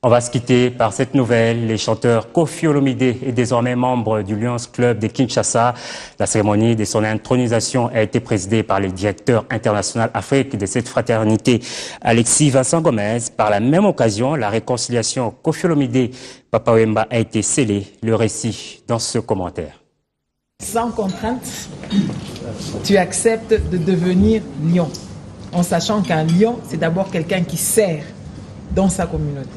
On va se quitter par cette nouvelle. Les chanteurs Koffi Olomide est désormais membre du Lions Club de Kinshasa. La cérémonie de son intronisation a été présidée par le directeur international Afrique de cette fraternité, Alexis Vincent Gomez. Par la même occasion, la réconciliation Koffi Olomide-Papa Wemba a été scellée. Le récit dans ce commentaire. Sans contrainte, tu acceptes de devenir lion, en sachant qu'un lion, c'est d'abord quelqu'un qui sert dans sa communauté.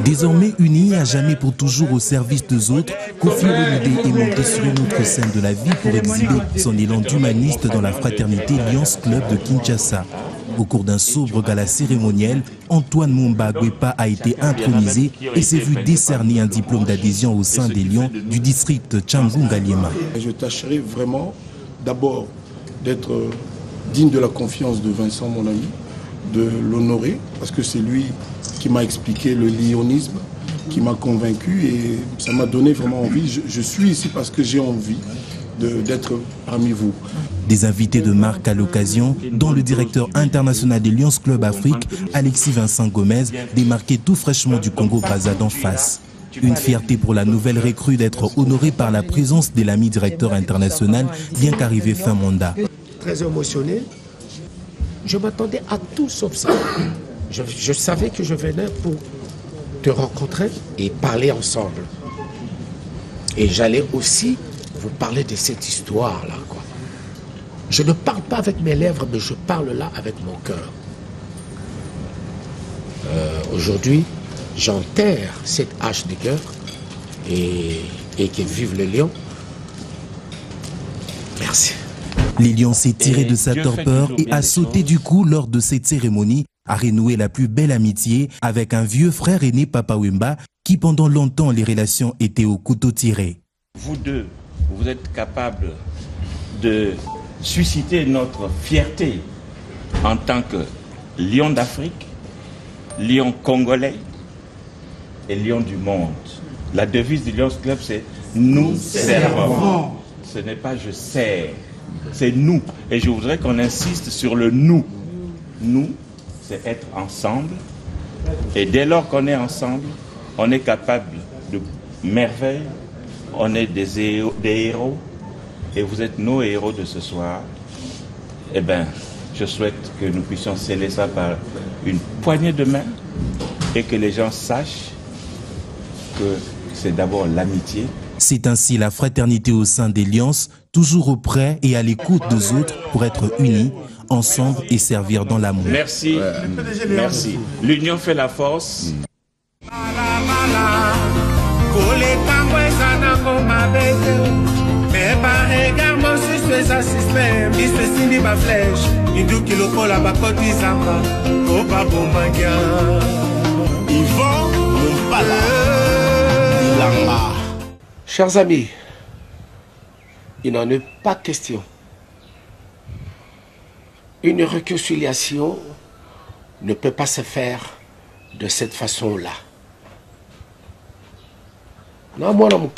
Désormais uni à jamais pour toujours au service des autres, Koffi Olomide est monté sur une autre scène de la vie pour exhiber son élan d'humaniste dans la fraternité Lions Club de Kinshasa. Au cours d'un sobre gala cérémoniel, Antoine Mumba Gwepa a été intronisé et s'est vu décerner un diplôme d'adhésion au sein des Lions du district Tchangu-Ngaliema. Je tâcherai vraiment d'abord d'être digne de la confiance de Vincent, mon ami, de l'honorer, parce que c'est lui qui m'a expliqué le lionisme, qui m'a convaincu et ça m'a donné vraiment envie. Je suis ici parce que j'ai envie d'être parmi vous. Des invités de marque à l'occasion, dont le directeur international des Lions Club Afrique, Alexis Vincent Gomez, démarqué tout fraîchement du Congo-Brazza d'en face. Une fierté pour la nouvelle recrue d'être honorée par la présence de l'ami directeur international, bien qu'arrivé fin mandat. Très émotionné, je m'attendais à tout sauf ça. Je savais que je venais pour te rencontrer et parler ensemble. Et j'allais aussi vous parler de cette histoire-là, quoi. Je ne parle pas avec mes lèvres, mais je parle là avec mon cœur. Aujourd'hui, j'enterre cette hache de cœur et que vive le lion. Merci. Les Lions s'est tiré de sa torpeur et a sauté du cou lors de cette cérémonie, a renoué la plus belle amitié avec un vieux frère aîné, Papa Wemba, qui pendant longtemps les relations étaient au couteau tiré. Vous deux, vous êtes capables de susciter notre fierté en tant que lion d'Afrique, lion congolais et lion du monde. La devise du Lions Club, c'est « Nous servons ». Ce n'est pas « je sers », c'est « nous ». Et je voudrais qu'on insiste sur le « nous ». Nous, c'est être ensemble. Et dès lors qu'on est ensemble, on est capable de merveilles. On est des héros. Et vous êtes nos héros de ce soir. Eh bien, je souhaite que nous puissions sceller ça par une poignée de main et que les gens sachent que c'est d'abord l'amitié. C'est ainsi la fraternité au sein des Lions, toujours auprès et à l'écoute des autres pour être unis, ensemble et servir dans l'amour. Merci, merci. L'union fait la force. Chers amis, il n'en est pas question. Une réconciliation ne peut pas se faire de cette façon-là. Non, moi, non,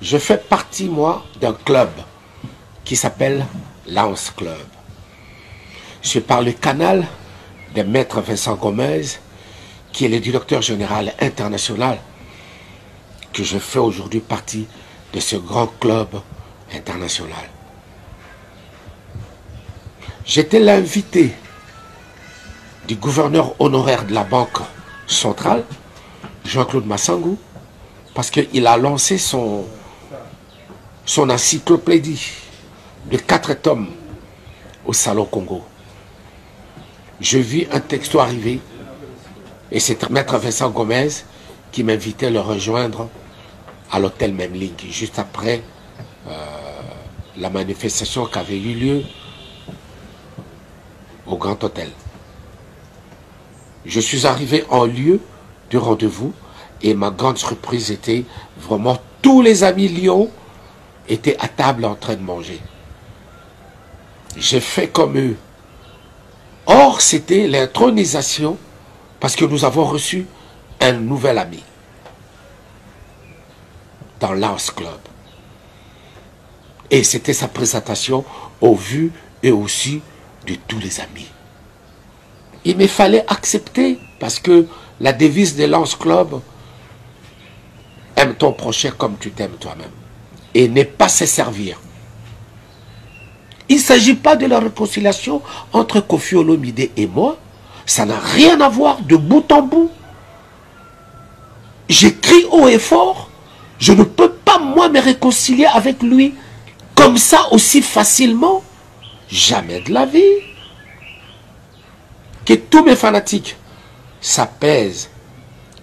je fais partie, moi, d'un club qui s'appelle Lions Club. C'est par le canal de Maître Vincent Gomez, qui est le directeur général international, que je fais aujourd'hui partie de ce grand club international. J'étais l'invité du gouverneur honoraire de la Banque centrale, Jean-Claude Massangou, parce qu'il a lancé son encyclopédie de 4 tomes au Salon Congo. Je vis un texto arriver et c'est Maître Vincent Gomez qui m'invitait à le rejoindre à l'hôtel Memling, juste après la manifestation qui avait eu lieu au Grand Hôtel. Je suis arrivé en lieu du rendez-vous et ma grande surprise était vraiment tous les amis Lions étaient à table en train de manger. J'ai fait comme eux. Or, c'était l'intronisation parce que nous avons reçu un nouvel ami dans Lions Club. Et c'était sa présentation au vu et aussi de tous les amis. il me fallait accepter, parce que la devise de Lance Club, aime ton prochain comme tu t'aimes toi-même. Et ne pas se servir. Il ne s'agit pas de la réconciliation entre Koffi Olomide et moi. Ça n'a rien à voir de bout en bout. J'écris haut et fort. Je ne peux pas, moi, me réconcilier avec lui comme ça aussi facilement. Jamais de la vie. Que tous mes fanatiques s'apaisent.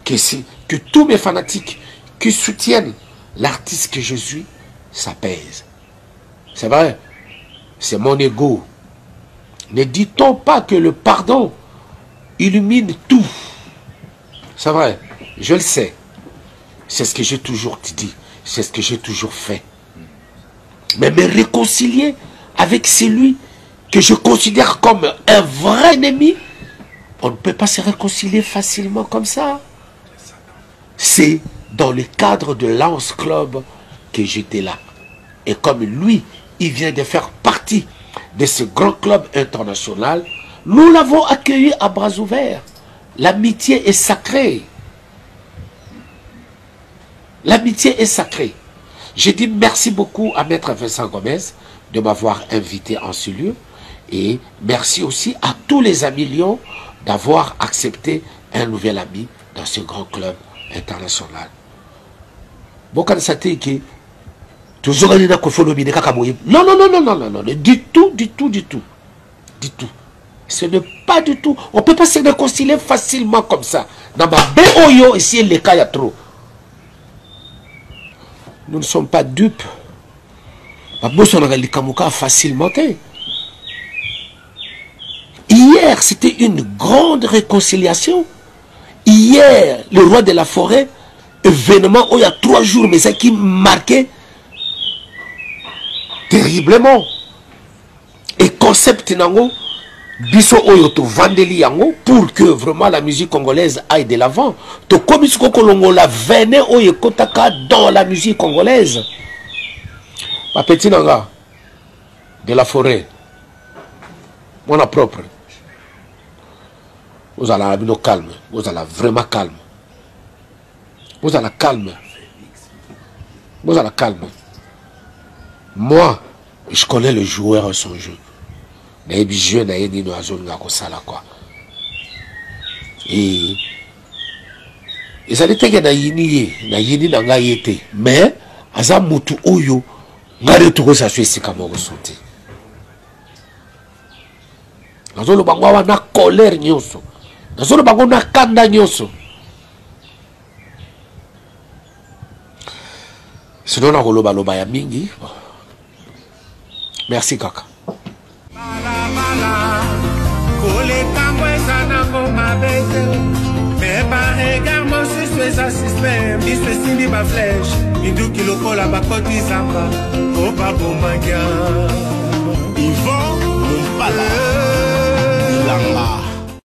Que tous mes fanatiques qui soutiennent l'artiste que je suis s'apaisent. C'est vrai. C'est mon ego. Ne dit-on pas que le pardon illumine tout? C'est vrai, je le sais. C'est ce que j'ai toujours dit. C'est ce que j'ai toujours fait. Mais me réconcilier avec celui que je considère comme un vrai ennemi, on ne peut pas se réconcilier facilement comme ça. C'est dans le cadre de Lance Club que j'étais là. Et comme lui, il vient de faire partie de ce grand club international, nous l'avons accueilli à bras ouverts. L'amitié est sacrée. L'amitié est sacrée. J'ai dit merci beaucoup à Maître Vincent Gomez de m'avoir invité en ce lieu. Et merci aussi à tous les amis Lyon d'avoir accepté un nouvel ami dans ce grand club international. Bokan Sateke, toujours non, du tout. Ce n'est pas du tout. On ne peut pas se réconcilier facilement comme ça. Dans ma BOYO, ici, les cas, il y a trop. Nous ne sommes pas dupes. Facilement. Hier, c'était une grande réconciliation. Hier, le roi de la forêt, événement où il y a 3 jours, mais ça qui marquait terriblement. Et concept nango, biso oyo to vandeli yango pour que vraiment la musique congolaise aille de l'avant. To komi suko kolongo la veine oyo kotaka dans la musique congolaise. Ma petit nanga de la forêt, mon propre. Vous allez avoir calme, vous allez vraiment calme. Vous allez calme. Vous allez calme. Moi, je connais le joueur à son jeu. Et ils allaient te na yini na nga yete. Mais, aza mutu oyo, ngare tuko sa suesi kama ressentir. Nazolo bango wana colère nyonso. Nazolo bango na kanda nyonso. Sinon na koloba loba ya mingi. Merci kaka. Mais par regard, moi je suis assisté. Je suis signé ma flèche. Il dit qu'il faut la bacote samba. Au papa Magia. Yvon, mon pala. Ilanga.